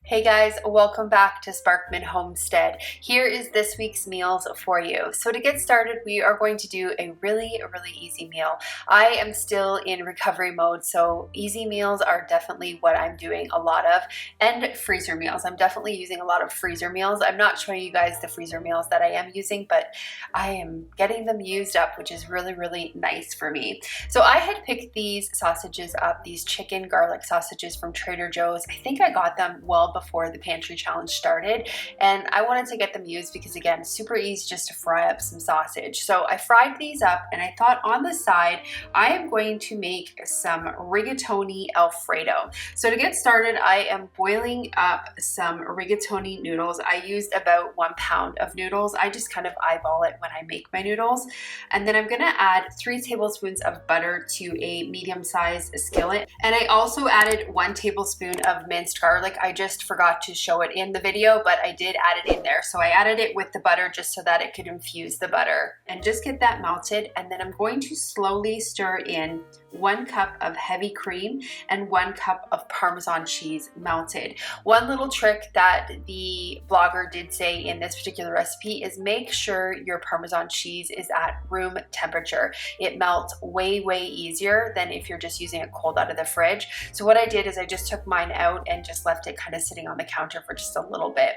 Hey guys, welcome back to Sparkman Homestead. Here is this week's meals for you. So to get started, we are going to do a really easy meal. I am still in recovery mode, so easy meals are definitely what I'm doing a lot of, and freezer meals. I'm definitely using a lot of freezer meals. I'm not showing you guys the freezer meals that I am using, but I am getting them used up, which is really nice for me. So I had picked these sausages up, these chicken garlic sausages from Trader Joe's. I think I got them well before the pantry challenge started, and I wanted to get them used because, again, super easy just to fry up some sausage. So I fried these up, and I thought on the side I am going to make some rigatoni Alfredo. So to get started, I am boiling up some rigatoni noodles. I used about 1 pound of noodles. I just kind of eyeball it when I make my noodles, and then I'm gonna add 3 tablespoons of butter to a medium-sized skillet, and I also added 1 tablespoon of minced garlic. I just forgot to show it in the video, but I did add it in there. So I added it with the butter just so that it could infuse the butter and just get that melted. And then I'm going to slowly stir in 1 cup of heavy cream and 1 cup of Parmesan cheese melted. One little trick that the blogger did say in this particular recipe is make sure your Parmesan cheese is at room temperature. It melts way easier than if you're just using it cold out of the fridge. So what I did is I just took mine out and just left it kind of sitting on the counter for just a little bit.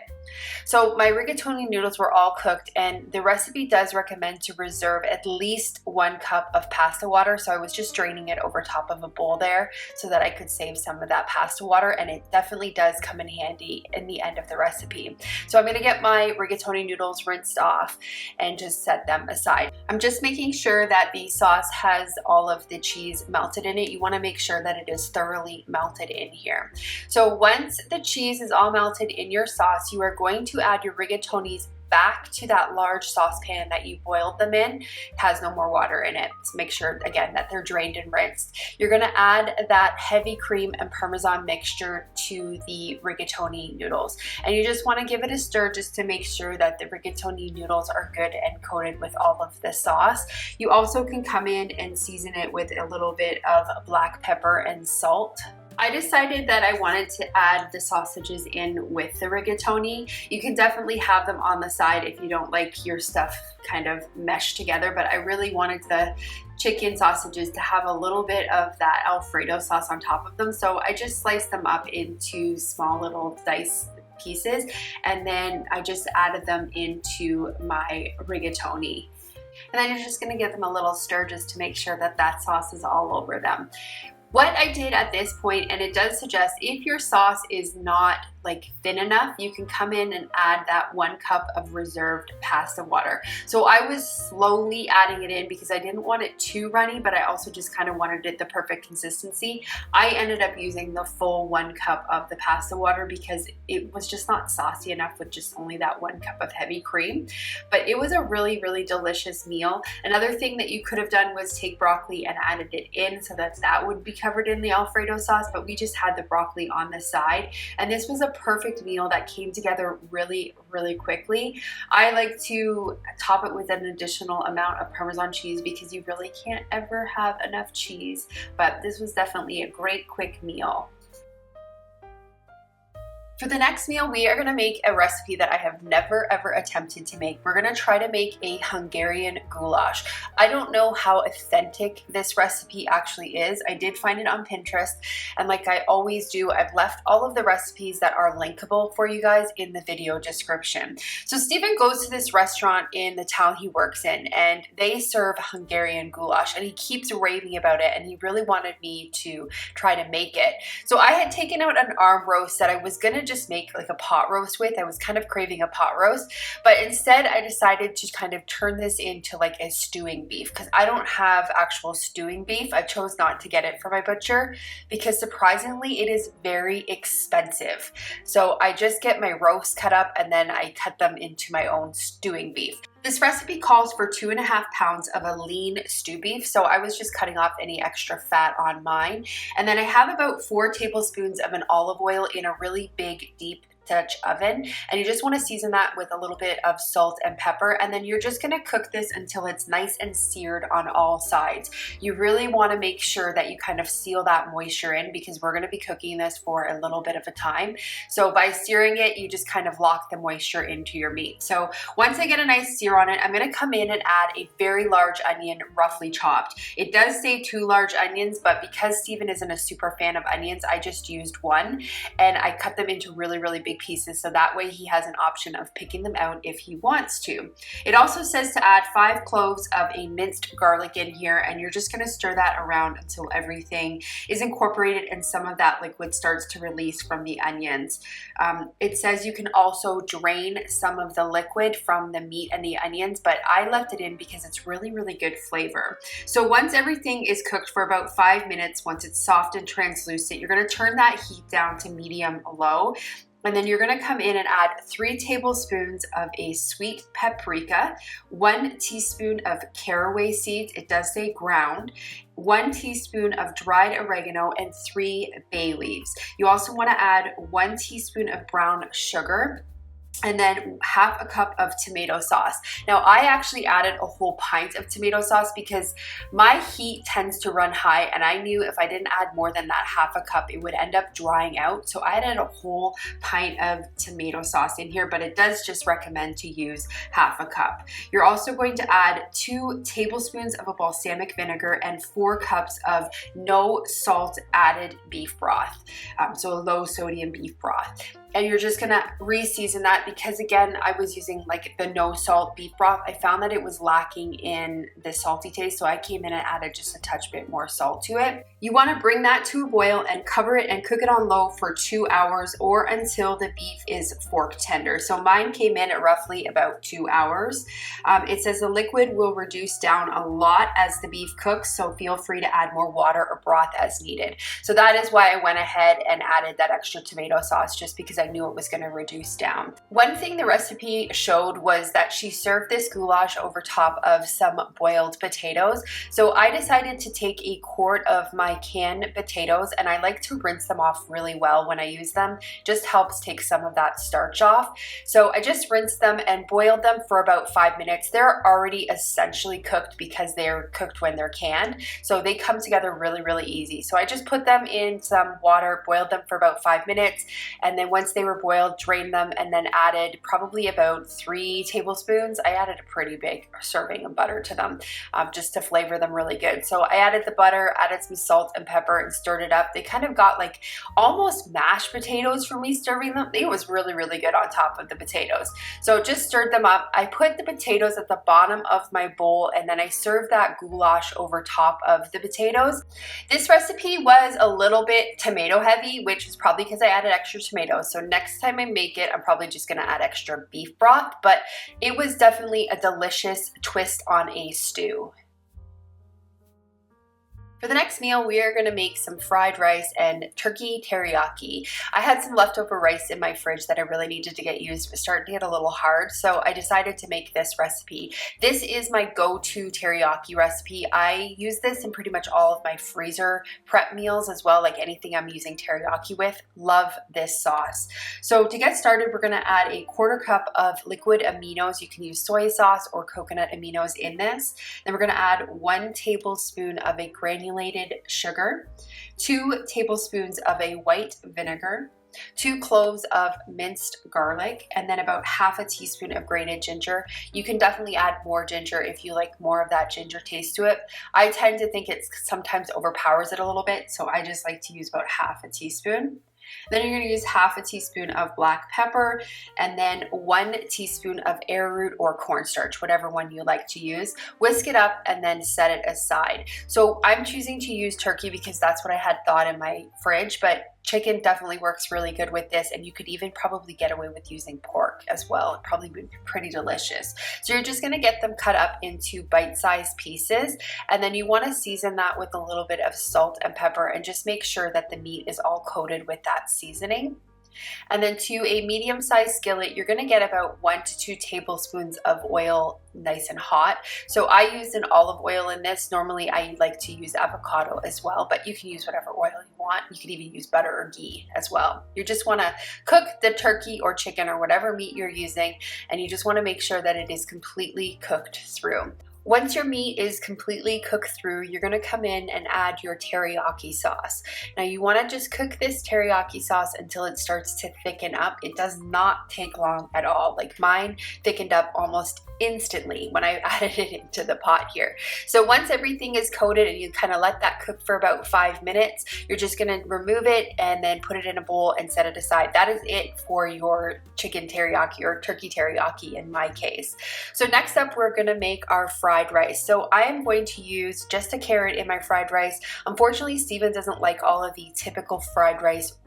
So my rigatoni noodles were all cooked, and the recipe does recommend to reserve at least 1 cup of pasta water. So I was just draining it over top of a bowl there so that I could save some of that pasta water, and it definitely does come in handy in the end of the recipe. So I'm gonna get my rigatoni noodles rinsed off and just set them aside. I'm just making sure that the sauce has all of the cheese melted in it. You wanna make sure that it is thoroughly melted in here. So once the cheese is all melted in your sauce, you are going to add your rigatonis back to that large saucepan that you boiled them in. It has no more water in it. So make sure, again, that they're drained and rinsed. You're gonna add that heavy cream and Parmesan mixture to the rigatoni noodles. And you just wanna give it a stir just to make sure that the rigatoni noodles are good and coated with all of the sauce. You also can come in and season it with a little bit of black pepper and salt. I decided that I wanted to add the sausages in with the rigatoni. You can definitely have them on the side if you don't like your stuff kind of meshed together, but I really wanted the chicken sausages to have a little bit of that Alfredo sauce on top of them. So I just sliced them up into small little dice pieces, and then I just added them into my rigatoni. And then you're just gonna give them a little stir just to make sure that that sauce is all over them. What I did at this point, and it does suggest if your sauce is not like thin enough, you can come in and add that 1 cup of reserved pasta water. So I was slowly adding it in because I didn't want it too runny, but I also just kind of wanted it the perfect consistency. I ended up using the full 1 cup of the pasta water because it was just not saucy enough with just only that 1 cup of heavy cream. But it was a really delicious meal. Another thing that you could have done was take broccoli and added it in so that that would be covered in the Alfredo sauce, but we just had the broccoli on the side, and this was a perfect meal that came together really quickly. I like to top it with an additional amount of Parmesan cheese because you really can't ever have enough cheese, but this was definitely a great quick meal. For the next meal, we are gonna make a recipe that I have never ever attempted to make. We're gonna try to make a Hungarian goulash. I don't know how authentic this recipe actually is. I did find it on Pinterest, and like I always do, I've left all of the recipes that are linkable for you guys in the video description. So Stephen goes to this restaurant in the town he works in, and they serve Hungarian goulash, and he keeps raving about it, and he really wanted me to try to make it. So I had taken out an arm roast that I was gonna just make like a pot roast with. I was kind of craving a pot roast, but instead I decided to kind of turn this into like a stewing beef because I don't have actual stewing beef. I chose not to get it from my butcher because surprisingly it is very expensive. So I just get my roast cut up and then I cut them into my own stewing beef. This recipe calls for 2.5 pounds of a lean stew beef, so I was just cutting off any extra fat on mine. And then I have about 4 tablespoons of an olive oil in a really big, deep Dutch oven, and you just want to season that with a little bit of salt and pepper, and then you're just going to cook this until it's nice and seared on all sides. You really want to make sure that you kind of seal that moisture in because we're going to be cooking this for a little bit of a time. So by searing it, you just kind of lock the moisture into your meat. So once I get a nice sear on it, I'm going to come in and add a very large onion, roughly chopped. It does say 2 large onions, but because Steven isn't a super fan of onions, I just used 1, and I cut them into really, really big pieces, so that way he has an option of picking them out if he wants to. It also says to add 5 cloves of a minced garlic in here, and you're just going to stir that around until everything is incorporated and some of that liquid starts to release from the onions. It says you can also drain some of the liquid from the meat and the onions, but I left it in because it's really, really good flavor. So once everything is cooked for about 5 minutes, once it's soft and translucent, you're going to turn that heat down to medium low. And then you're going to come in and add 3 tablespoons of a sweet paprika, 1 teaspoon of caraway seeds, it does say ground, 1 teaspoon of dried oregano, and 3 bay leaves. You also want to add 1 teaspoon of brown sugar, and then half a cup of tomato sauce. Now I actually added a whole pint of tomato sauce because my heat tends to run high, and I knew if I didn't add more than that half a cup, it would end up drying out. So I added a whole pint of tomato sauce in here, but it does just recommend to use half a cup. You're also going to add 2 tablespoons of a balsamic vinegar and 4 cups of no salt added beef broth. So a low sodium beef broth. And you're just gonna re-season that because again, I was using like the no salt beef broth. I found that it was lacking in the salty taste, so I came in and added just a touch bit more salt to it. You wanna bring that to a boil and cover it and cook it on low for 2 hours or until the beef is fork tender. So mine came in at roughly about 2 hours. It says the liquid will reduce down a lot as the beef cooks, so feel free to add more water or broth as needed. So that is why I went ahead and added that extra tomato sauce, just because I knew it was going to reduce down. One thing the recipe showed was that she served this goulash over top of some boiled potatoes. So I decided to take a quart of my canned potatoes, and I like to rinse them off really well when I use them. Just helps take some of that starch off. So I just rinsed them and boiled them for about 5 minutes. They're already essentially cooked because they're cooked when they're canned. So they come together really, really easy. So I just put them in some water, boiled them for about 5 minutes, and then once they were boiled, drained them, and then added probably about 3 tablespoons. I added a pretty big serving of butter to them just to flavor them really good. So I added the butter, added some salt and pepper, and stirred it up. They kind of got like almost mashed potatoes for me serving them. It was really, really good on top of the potatoes. So just stirred them up. I put the potatoes at the bottom of my bowl, and then I served that goulash over top of the potatoes. This recipe was a little bit tomato heavy, which is probably because I added extra tomatoes. So next time I make it, I'm probably just gonna add extra beef broth, but it was definitely a delicious twist on a stew. For the next meal, we are gonna make some fried rice and turkey teriyaki. I had some leftover rice in my fridge that I really needed to get used. It was starting to get a little hard, so I decided to make this recipe. This is my go-to teriyaki recipe. I use this in pretty much all of my freezer prep meals as well, like anything I'm using teriyaki with. Love this sauce. So to get started, we're gonna add a 1/4 cup of liquid aminos. You can use soy sauce or coconut aminos in this. Then we're gonna add 1 tablespoon of a granulated sugar, 2 tablespoons of a white vinegar, 2 cloves of minced garlic, and then about half a teaspoon of grated ginger. You can definitely add more ginger if you like more of that ginger taste to it. I tend to think it sometimes overpowers it a little bit, so I just like to use about half a teaspoon. Then you're going to use half a teaspoon of black pepper, and then 1 teaspoon of arrowroot or cornstarch, whatever one you like to use. Whisk it up and then set it aside. So I'm choosing to use turkey because that's what I had thawed in my fridge, but chicken definitely works really good with this, and you could even probably get away with using pork as well. It'd probably be pretty delicious. So you're just gonna get them cut up into bite-sized pieces, and then you wanna season that with a little bit of salt and pepper, and just make sure that the meat is all coated with that seasoning. And then to a medium-sized skillet, you're gonna get about 1 to 2 tablespoons of oil, nice and hot. So I used an olive oil in this. Normally I like to use avocado as well, but you can use whatever oil you want. want. You could even use butter or ghee as well. You just want to cook the turkey or chicken or whatever meat you're using, and you just want to make sure that it is completely cooked through. Once your meat is completely cooked through, you're going to come in and add your teriyaki sauce. Now you want to just cook this teriyaki sauce until it starts to thicken up. It does not take long at all. Like mine thickened up almost instantly when I added it into the pot here. So once everything is coated and you kind of let that cook for about 5 minutes, you're just going to remove it and then put it in a bowl and set it aside. That is it for your chicken teriyaki or turkey teriyaki in my case. So next up, we're going to make our fried rice. So I am going to use just a carrot in my fried rice. Unfortunately, Steven doesn't like all of the typical fried rice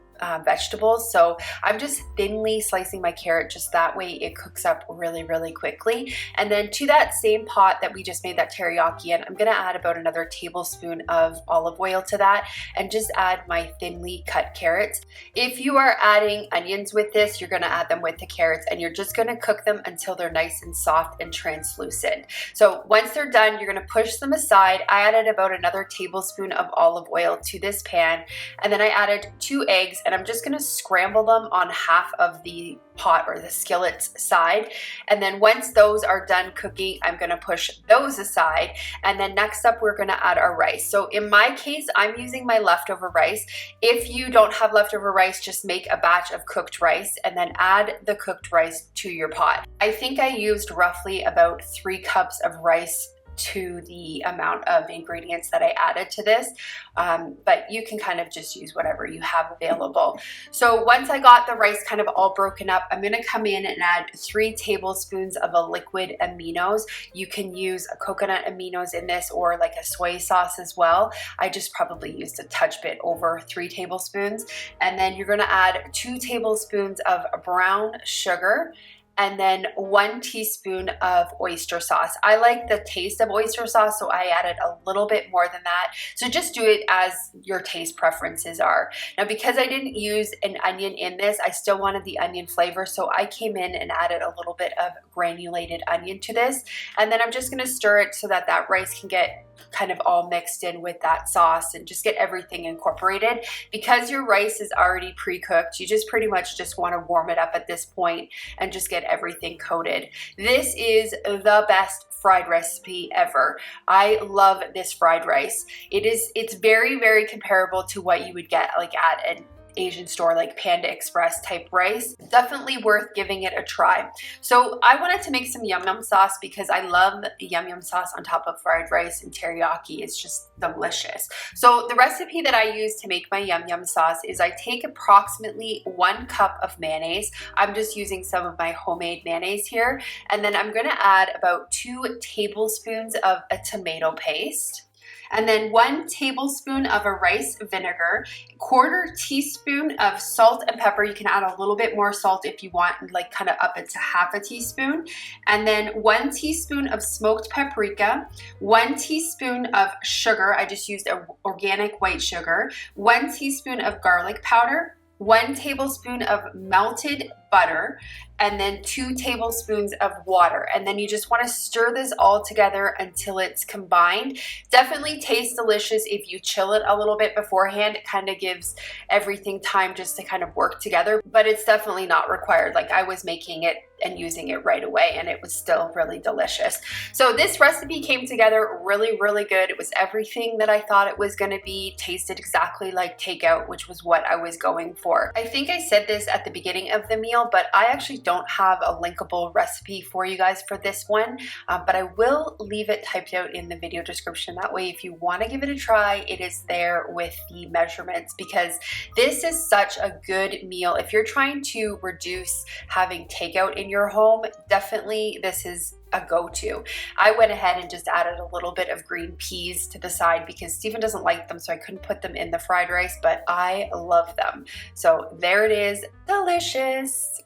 vegetables, so I'm just thinly slicing my carrot, just that way it cooks up really, really quickly. And then to that same pot that we just made that teriyaki in, I'm gonna add about another tablespoon of olive oil to that and just add my thinly cut carrots. If you are adding onions with this, you're gonna add them with the carrots, and you're just gonna cook them until they're nice and soft and translucent. So once they're done, you're gonna push them aside. I added about another tablespoon of olive oil to this pan, and then I added 2 eggs, and I'm just gonna scramble them on half of the pot or the skillet's side. And then once those are done cooking, I'm gonna push those aside. And then next up, we're gonna add our rice. So in my case, I'm using my leftover rice. If you don't have leftover rice, just make a batch of cooked rice and then add the cooked rice to your pot. I think I used roughly about 3 cups of rice to the amount of ingredients that I added to this, but you can kind of just use whatever you have available. So once I got the rice kind of all broken up, I'm gonna come in and add 3 tablespoons of a liquid aminos. You can use a coconut aminos in this or like a soy sauce as well. I just probably used a touch bit over 3 tablespoons. And then you're gonna add 2 tablespoons of brown sugar, and then 1 teaspoon of oyster sauce. I like the taste of oyster sauce, so I added a little bit more than that. So just do it as your taste preferences are. Now, because I didn't use an onion in this, I still wanted the onion flavor, so I came in and added a little bit of granulated onion to this. And then I'm just gonna stir it so that that rice can get kind of all mixed in with that sauce and just get everything incorporated. Because your rice is already pre-cooked, you just pretty much just want to warm it up at this point and just get everything coated. This is the best fried recipe ever. I love this fried rice. It's very, very comparable to what you would get like at an Asian store like Panda Express type rice. Definitely worth giving it a try. So I wanted to make some yum yum sauce because I love yum yum sauce on top of fried rice and teriyaki. It's just delicious. So the recipe that I use to make my yum yum sauce is I take approximately 1 cup of mayonnaise. I'm just using some of my homemade mayonnaise here. And then I'm gonna add about 2 tablespoons of a tomato paste. And then 1 tablespoon of a rice vinegar, 1/4 teaspoon of salt and pepper. You can add a little bit more salt if you want, like kind of up it to 1/2 teaspoon. And then 1 teaspoon of smoked paprika, 1 teaspoon of sugar. I just used organic white sugar, 1 teaspoon of garlic powder, 1 tablespoon of melted butter, and then 2 tablespoons of water. And then you just want to stir this all together until it's combined. Definitely tastes delicious if you chill it a little bit beforehand. It kind of gives everything time just to kind of work together, but it's definitely not required. Like I was making it and using it right away, and it was still really delicious. So this recipe came together really, really good. It was everything that I thought it was gonna be, tasted exactly like takeout, which was what I was going for. I think I said this at the beginning of the meal, but I actually don't have a linkable recipe for you guys for this one, but I will leave it typed out in the video description. That way, if you wanna give it a try, it is there with the measurements, because this is such a good meal. If you're trying to reduce having takeout in your home, definitely this is a go-to. I went ahead and just added a little bit of green peas to the side because Steven doesn't like them, so I couldn't put them in the fried rice, but I love them. So there it is, delicious.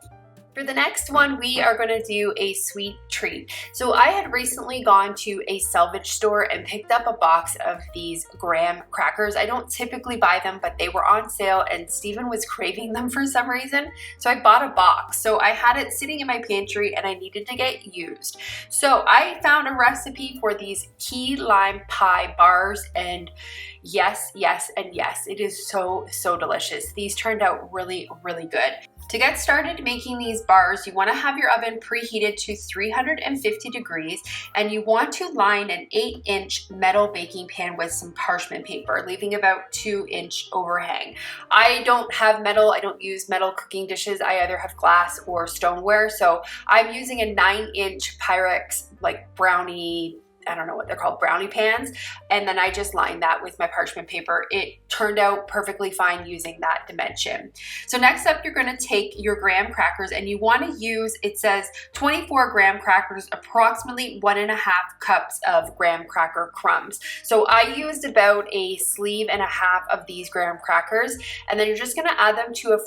For the next one, we are going to do a sweet treat. So I had recently gone to a salvage store and picked up a box of these graham crackers. I don't typically buy them, but they were on sale and Stephen was craving them for some reason. So I bought a box. So I had it sitting in my pantry and I needed to get used. So I found a recipe for these key lime pie bars, and yes, yes, and yes, it is so delicious. These turned out really good. To get started making these bars, you want to have your oven preheated to 350 degrees and you want to line an 8-inch metal baking pan with some parchment paper, leaving about 2-inch overhang. I don't have metal, I don't use metal cooking dishes. I either have glass or stoneware. So I'm using a 9-inch Pyrex like brownie, I don't know what they're called, brownie pans. And then I just lined that with my parchment paper. It turned out perfectly fine using that dimension. So next up, you're gonna take your graham crackers and you wanna use, it says 24 graham crackers, approximately 1.5 cups of graham cracker crumbs. So I used about a sleeve and a half of these graham crackers. And then you're just gonna add them to a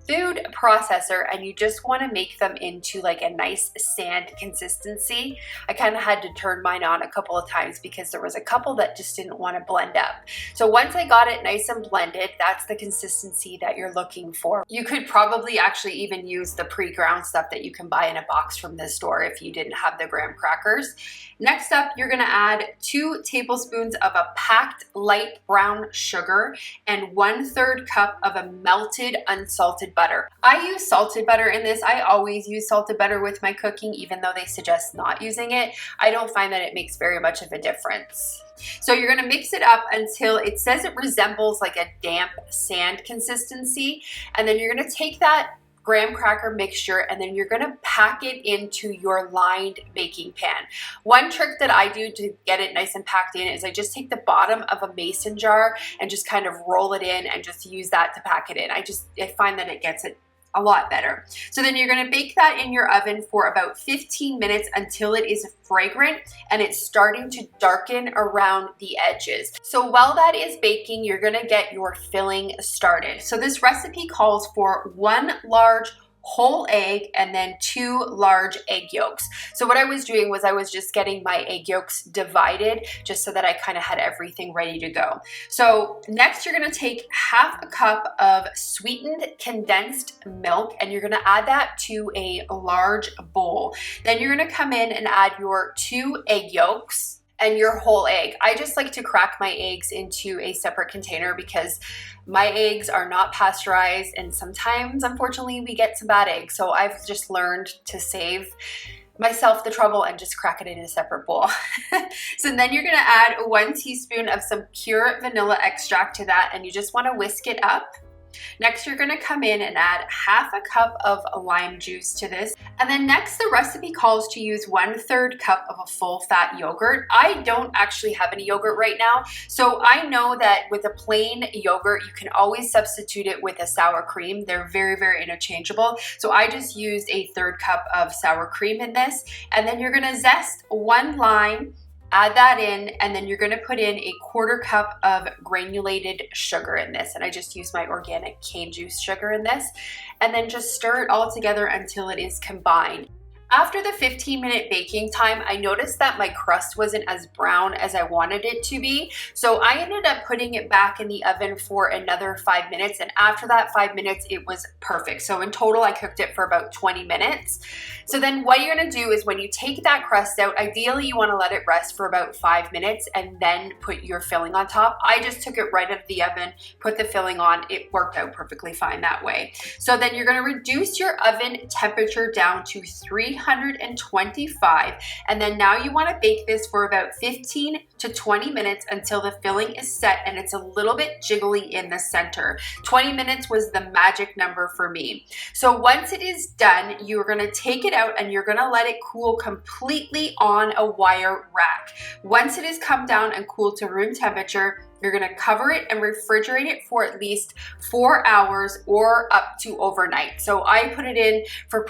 food processor and you just wanna make them into like a nice sand consistency. I kind of had to turn mine on a couple of times because there was a couple that just didn't want to blend up. So once I got it nice and blended, that's the consistency that you're looking for. You could probably actually even use the pre-ground stuff that you can buy in a box from the store if you didn't have the graham crackers. Next up, you're gonna add 2 tablespoons of a packed light brown sugar and 1/3 cup of a melted unsalted butter. I use salted butter in this. I always use salted butter with my cooking, even though they suggest not using it. I don't find that it makes very much of a difference. So you're gonna mix it up until it says it resembles like a damp sand consistency. And then you're gonna take that graham cracker mixture and then you're gonna pack it into your lined baking pan. One trick that I do to get it nice and packed in is I just take the bottom of a mason jar and just kind of roll it in and just use that to pack it in. I find that it gets it a lot better. So then you're gonna bake that in your oven for about 15 minutes until it is fragrant and it's starting to darken around the edges. So while that is baking, you're gonna get your filling started. So this recipe calls for 1 large whole egg and then 2 large egg yolks. So what I was doing was I was just getting my egg yolks divided just so that I kind of had everything ready to go. So next you're gonna take 1/2 cup of sweetened condensed milk and you're gonna add that to a large bowl. Then you're gonna come in and add your 2 egg yolks and your whole egg. I just like to crack my eggs into a separate container because my eggs are not pasteurized and sometimes, unfortunately, we get some bad eggs. So I've just learned to save myself the trouble and just crack it in a separate bowl. So then you're gonna add 1 teaspoon of some pure vanilla extract to that and you just wanna whisk it up. Next, you're gonna come in and add 1/2 cup of lime juice to this. And then next, the recipe calls to use 1/3 cup of a full fat yogurt. I don't actually have any yogurt right now. So I know that with a plain yogurt, you can always substitute it with a sour cream. They're very interchangeable. So I just used a 1/3 cup of sour cream in this. And then you're gonna zest 1 lime, add that in, and then you're gonna put in a 1/4 cup of granulated sugar in this. And I just use my organic cane juice sugar in this. And then just stir it all together until it is combined. After the 15-minute baking time, I noticed that my crust wasn't as brown as I wanted it to be. So I ended up putting it back in the oven for another 5 minutes. And after that 5 minutes, it was perfect. So in total, I cooked it for about 20 minutes. So then what you're gonna do is when you take that crust out, ideally you wanna let it rest for about 5 minutes and then put your filling on top. I just took it right out of the oven, put the filling on. It worked out perfectly fine that way. So then you're gonna reduce your oven temperature down to 325. And then now you wanna bake this for about 15 to 20 minutes until the filling is set and it's a little bit jiggly in the center. 20 minutes was the magic number for me. So once it is done, you're gonna take it out and you're gonna let it cool completely on a wire rack. Once it has come down and cooled to room temperature, you're gonna cover it and refrigerate it for at least 4 hours or up to overnight. So I put it in for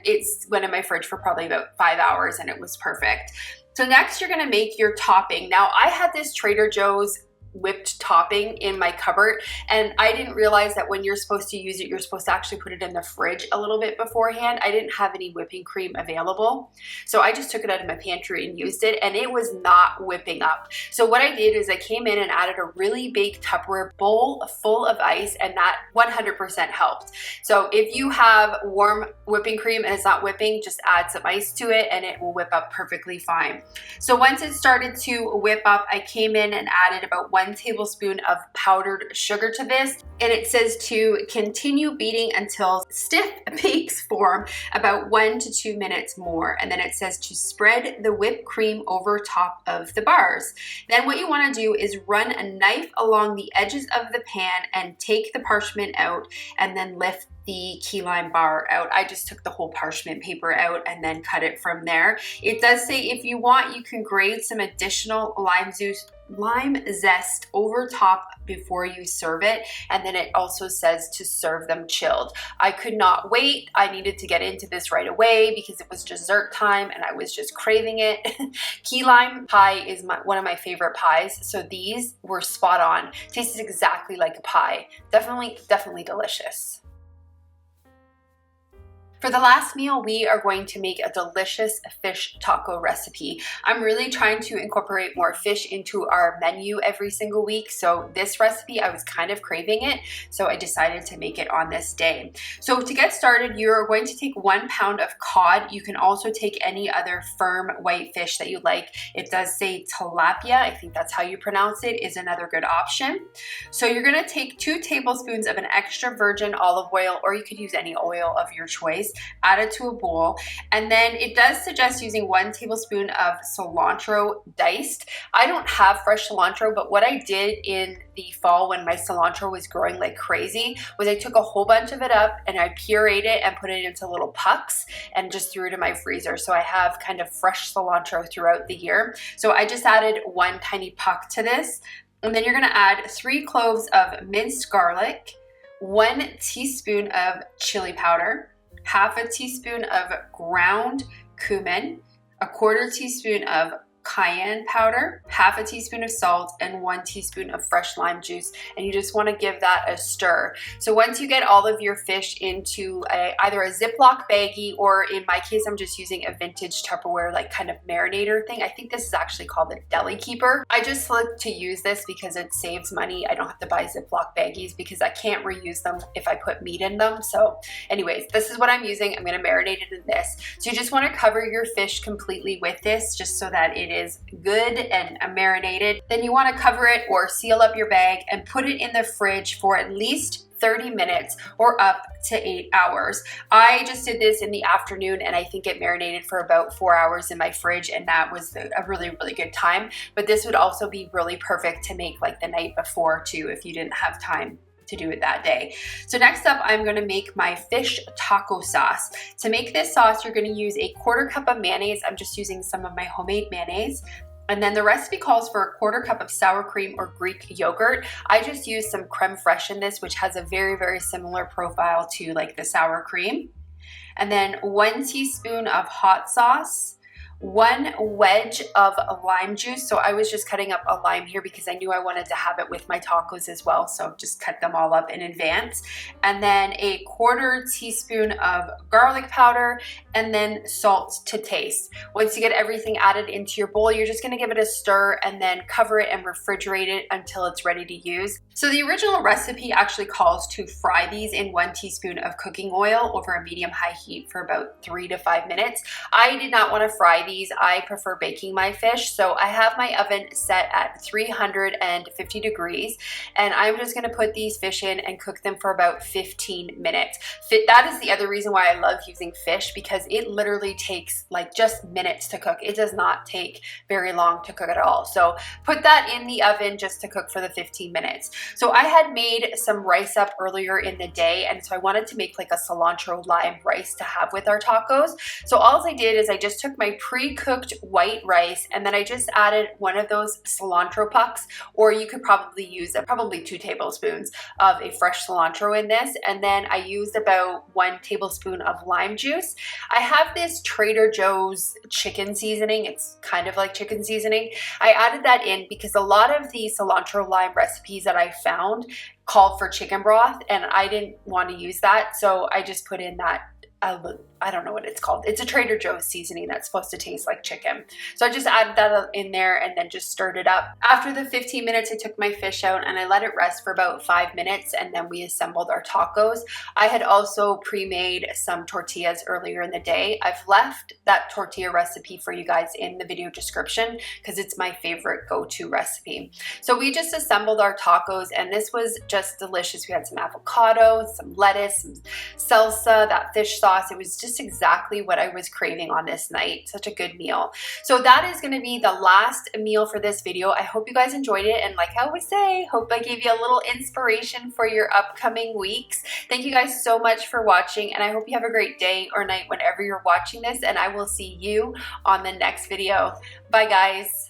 it's went in my fridge for probably about 5 hours and it was perfect. So next you're gonna make your topping. Now I had this Trader Joe's whipped topping in my cupboard, and I didn't realize that when you're supposed to use it, you're supposed to actually put it in the fridge a little bit beforehand. I didn't have any whipping cream available, so I just took it out of my pantry and used it, and it was not whipping up. So what I did is I came in and added a really big Tupperware bowl full of ice, and that 100% helped. So if you have warm whipping cream and it's not whipping, just add some ice to it and it will whip up perfectly fine. So once it started to whip up, I came in and added about 1 tablespoon of powdered sugar to this, and it says to continue beating until stiff peaks form, about 1 to 2 minutes more, and then it says to spread the whipped cream over top of the bars. Then what you want to do is run a knife along the edges of the pan and take the parchment out, and then lift the key lime bar out. I just took the whole parchment paper out and then cut it from there. It does say if you want, you can grate some additional lime zest over top before you serve it, and then it also says to serve them chilled. I could not wait. I needed to get into this right away because it was dessert time and I was just craving it. Key lime pie is one of my favorite pies, so these were spot on. Tastes exactly like a pie. Definitely delicious. For the last meal, we are going to make a delicious fish taco recipe. I'm really trying to incorporate more fish into our menu every single week. So this recipe, I was kind of craving it, so I decided to make it on this day. So to get started, you're going to take 1 pound of cod. You can also take any other firm white fish that you like. It does say tilapia, I think that's how you pronounce it, is another good option. So you're gonna take 2 tablespoons of an extra virgin olive oil, or you could use any oil of your choice. Add it to a bowl, and then it does suggest using 1 tablespoon of cilantro diced. I don't have fresh cilantro, but what I did in the fall when my cilantro was growing like crazy was I took a whole bunch of it up and I pureed it and put it into little pucks and just threw it in my freezer. So I have kind of fresh cilantro throughout the year. So I just added 1 tiny puck to this, and then you're gonna add 3 cloves of minced garlic, 1 teaspoon of chili powder, half a teaspoon of ground cumin, a 1/4 teaspoon of cayenne powder, half a teaspoon of salt, and 1 teaspoon of fresh lime juice, and you just want to give that a stir. So once you get all of your fish into either a Ziploc baggie, or in my case I'm just using a vintage Tupperware like kind of marinator thing. I think this is actually called a deli keeper. I just like to use this because it saves money. I don't have to buy Ziploc baggies because I can't reuse them if I put meat in them. So anyways, this is what I'm using. I'm going to marinate it in this. So you just want to cover your fish completely with this just so that it is good and marinated. Then you want to cover it or seal up your bag and put it in the fridge for at least 30 minutes or up to 8 hours. I just did this in the afternoon and I think it marinated for about 4 hours in my fridge, and that was a really good time. But this would also be really perfect to make like the night before too if you didn't have time to do it that day. So next up, I'm gonna make my fish taco sauce. To make this sauce, you're gonna use a 1/4 cup of mayonnaise. I'm just using some of my homemade mayonnaise. And then the recipe calls for a 1/4 cup of sour cream or Greek yogurt. I just used some creme fraiche in this, which has a very similar profile to like the sour cream. And then 1 teaspoon of hot sauce, 1 wedge of lime juice. So I was just cutting up a lime here because I knew I wanted to have it with my tacos as well. So just cut them all up in advance. And then a 1/4 teaspoon of garlic powder, and then salt to taste. Once you get everything added into your bowl, you're just gonna give it a stir and then cover it and refrigerate it until it's ready to use. So the original recipe actually calls to fry these in 1 teaspoon of cooking oil over a medium-high heat for about 3 to 5 minutes. I did not want to fry these. I prefer baking my fish. So I have my oven set at 350 degrees, and I'm just gonna put these fish in and cook them for about 15 minutes. That is the other reason why I love using fish, because it literally takes like just minutes to cook. It does not take very long to cook at all. So put that in the oven just to cook for the 15 minutes. So I had made some rice up earlier in the day, and so I wanted to make like a cilantro lime rice to have with our tacos. So all I did is I just took my pre-cooked white rice, and then I just added one of those cilantro pucks, or you could probably use probably 2 tablespoons of a fresh cilantro in this, and then I used about 1 tablespoon of lime juice. I have this Trader Joe's chicken seasoning. It's kind of like chicken seasoning. I added that in because a lot of the cilantro lime recipes that I found called for chicken broth, and I didn't want to use that, so I just put in that, I don't know what it's called. It's a Trader Joe's seasoning that's supposed to taste like chicken. So I just added that in there and then just stirred it up. After the 15 minutes, I took my fish out and I let it rest for about 5 minutes, and then we assembled our tacos. I had also pre-made some tortillas earlier in the day. I've left that tortilla recipe for you guys in the video description because it's my favorite go-to recipe. So we just assembled our tacos, and this was just delicious. We had some avocado, some lettuce, some salsa, that fish sauce. It was just exactly what I was craving on this night. Such a good meal. So that is going to be the last meal for this video. I hope you guys enjoyed it, and like I always say, hope I gave you a little inspiration for your upcoming weeks. Thank you guys so much for watching, and I hope you have a great day or night whenever you're watching this, and I will see you on the next video. Bye guys.